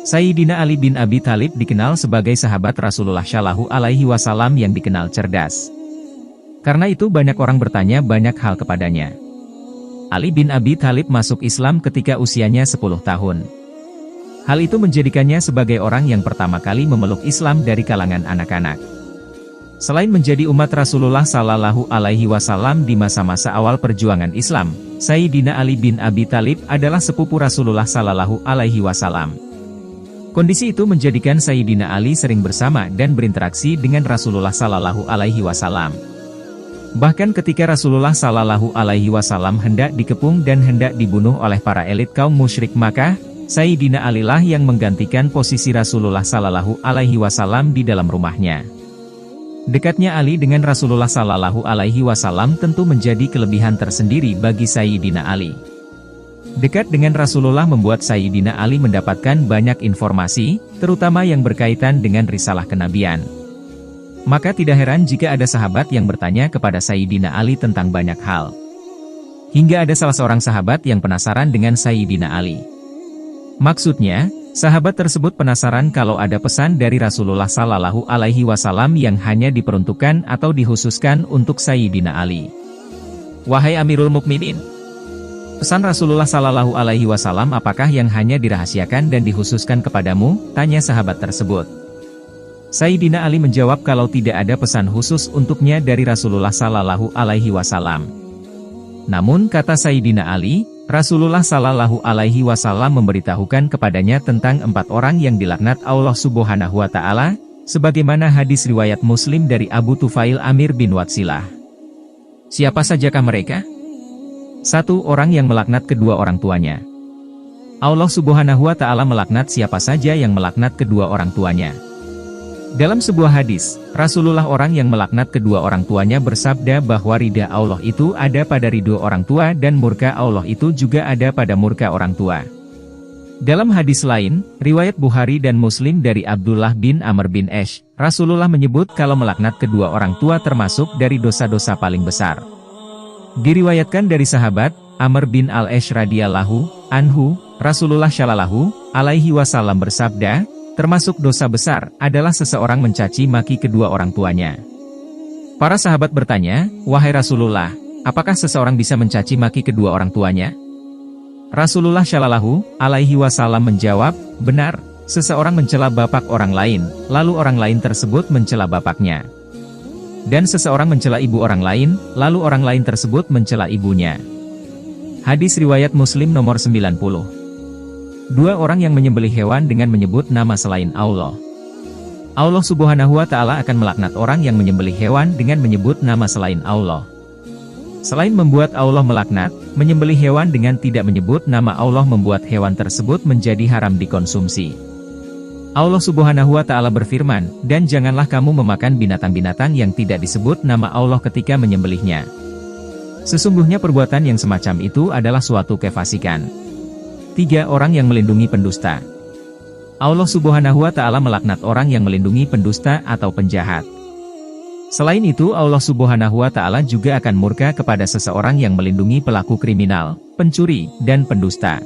Sayyidina Ali bin Abi Thalib dikenal sebagai sahabat Rasulullah Shallallahu Alaihi Wasallam yang dikenal cerdas. Karena itu banyak orang bertanya banyak hal kepadanya. Ali bin Abi Thalib masuk Islam ketika usianya 10 tahun. Hal itu menjadikannya sebagai orang yang pertama kali memeluk Islam dari kalangan anak-anak. Selain menjadi umat Rasulullah Shallallahu Alaihi Wasallam di masa-masa awal perjuangan Islam, Sayyidina Ali bin Abi Thalib adalah sepupu Rasulullah Shallallahu Alaihi Wasallam. Kondisi itu menjadikan Sayyidina Ali sering bersama dan berinteraksi dengan Rasulullah Shallallahu Alaihi Wasallam. Bahkan ketika Rasulullah Shallallahu Alaihi Wasallam hendak dikepung dan hendak dibunuh oleh para elit kaum musyrik Makkah, Sayyidina Ali lah yang menggantikan posisi Rasulullah Shallallahu Alaihi Wasallam di dalam rumahnya. Dekatnya Ali dengan Rasulullah Shallallahu Alaihi Wasallam tentu menjadi kelebihan tersendiri bagi Sayyidina Ali. Dekat dengan Rasulullah membuat Sayyidina Ali mendapatkan banyak informasi, terutama yang berkaitan dengan risalah kenabian. Maka tidak heran jika ada sahabat yang bertanya kepada Sayyidina Ali tentang banyak hal. Hingga ada salah seorang sahabat yang penasaran dengan Sayyidina Ali. Maksudnya, sahabat tersebut penasaran kalau ada pesan dari Rasulullah Shallallahu Alaihi Wasallam yang hanya diperuntukkan atau dikhususkan untuk Sayyidina Ali. Wahai Amirul Mukminin, pesan Rasulullah Shallallahu Alaihi Wasallam apakah yang hanya dirahasiakan dan dikhususkan kepadamu? Tanya sahabat tersebut. Sayyidina Ali menjawab kalau tidak ada pesan khusus untuknya dari Rasulullah Shallallahu Alaihi Wasallam. Namun kata Sayyidina Ali, Rasulullah Shallallahu Alaihi Wasallam memberitahukan kepadanya tentang 4 orang yang dilaknat Allah Subhanahu Wa Taala, sebagaimana hadis riwayat Muslim dari Abu Tufail Amir bin Watsilah. Siapa sajakah mereka? 1. Orang yang melaknat kedua orang tuanya. Allah Subhanahu Wa Taala melaknat siapa saja yang melaknat kedua orang tuanya. Dalam sebuah hadis, Rasulullah orang yang melaknat kedua orang tuanya bersabda bahwa ridha Allah itu ada pada ridho orang tua dan murka Allah itu juga ada pada murka orang tua. Dalam hadis lain, riwayat Bukhari dan Muslim dari Abdullah bin Amr bin Ash, Rasulullah menyebut kalau melaknat kedua orang tua termasuk dari dosa-dosa paling besar. Diriwayatkan dari sahabat Amr bin al-Ash radhiyallahu anhu, Rasulullah Shallallahu Alaihi Wasallam bersabda, termasuk dosa besar adalah seseorang mencaci maki kedua orang tuanya. Para sahabat bertanya, wahai Rasulullah, apakah seseorang bisa mencaci maki kedua orang tuanya? Rasulullah Shallallahu Alaihi Wasallam menjawab, benar, seseorang mencela bapak orang lain, lalu orang lain tersebut mencela bapaknya. Dan seseorang mencela ibu orang lain, lalu orang lain tersebut mencela ibunya. Hadis riwayat Muslim nomor 90. 2 orang yang menyembelih hewan dengan menyebut nama selain Allah. Allah Subhanahu Wa Taala akan melaknat orang yang menyembelih hewan dengan menyebut nama selain Allah. Selain membuat Allah melaknat, menyembelih hewan dengan tidak menyebut nama Allah membuat hewan tersebut menjadi haram dikonsumsi. Allah Subhanahu Wa Taala berfirman, dan janganlah kamu memakan binatang-binatang yang tidak disebut nama Allah ketika menyembelihnya. Sesungguhnya perbuatan yang semacam itu adalah suatu kefasikan. 3 orang yang melindungi pendusta. Allah Subhanahu Wa Taala melaknat orang yang melindungi pendusta atau penjahat. Selain itu Allah Subhanahu Wa Taala juga akan murka kepada seseorang yang melindungi pelaku kriminal, pencuri, dan pendusta.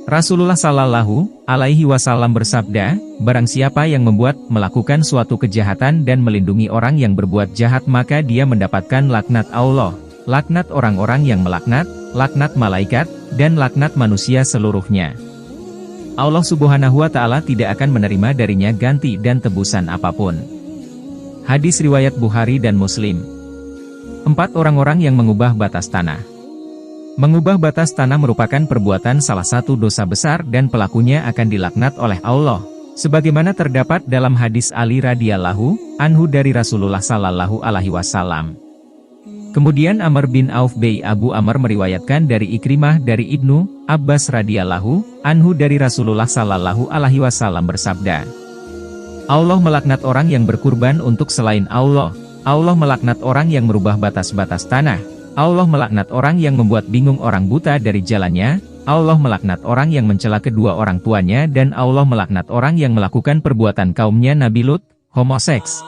Rasulullah Shallallahu Alaihi Wasallam bersabda, barang siapa yang melakukan suatu kejahatan dan melindungi orang yang berbuat jahat maka dia mendapatkan laknat Allah, laknat orang-orang yang melaknat, laknat malaikat, dan laknat manusia seluruhnya. Allah Subhanahu Wa Taala tidak akan menerima darinya ganti dan tebusan apapun. Hadis riwayat Bukhari dan Muslim. 4 orang-orang yang mengubah batas tanah. Mengubah batas tanah merupakan perbuatan salah satu dosa besar dan pelakunya akan dilaknat oleh Allah, sebagaimana terdapat dalam hadis Ali radhiyallahu anhu dari Rasulullah Shallallahu Alaihi Wasallam. Kemudian Amr bin Auf bin Abu Amr meriwayatkan dari Ikrimah dari Ibnu Abbas radhiyallahu anhu dari Rasulullah Shallallahu Alaihi Wasallam bersabda, Allah melaknat orang yang berkurban untuk selain Allah, Allah melaknat orang yang merubah batas-batas tanah, Allah melaknat orang yang membuat bingung orang buta dari jalannya, Allah melaknat orang yang mencela kedua orang tuanya dan Allah melaknat orang yang melakukan perbuatan kaumnya Nabi Lut, homoseks.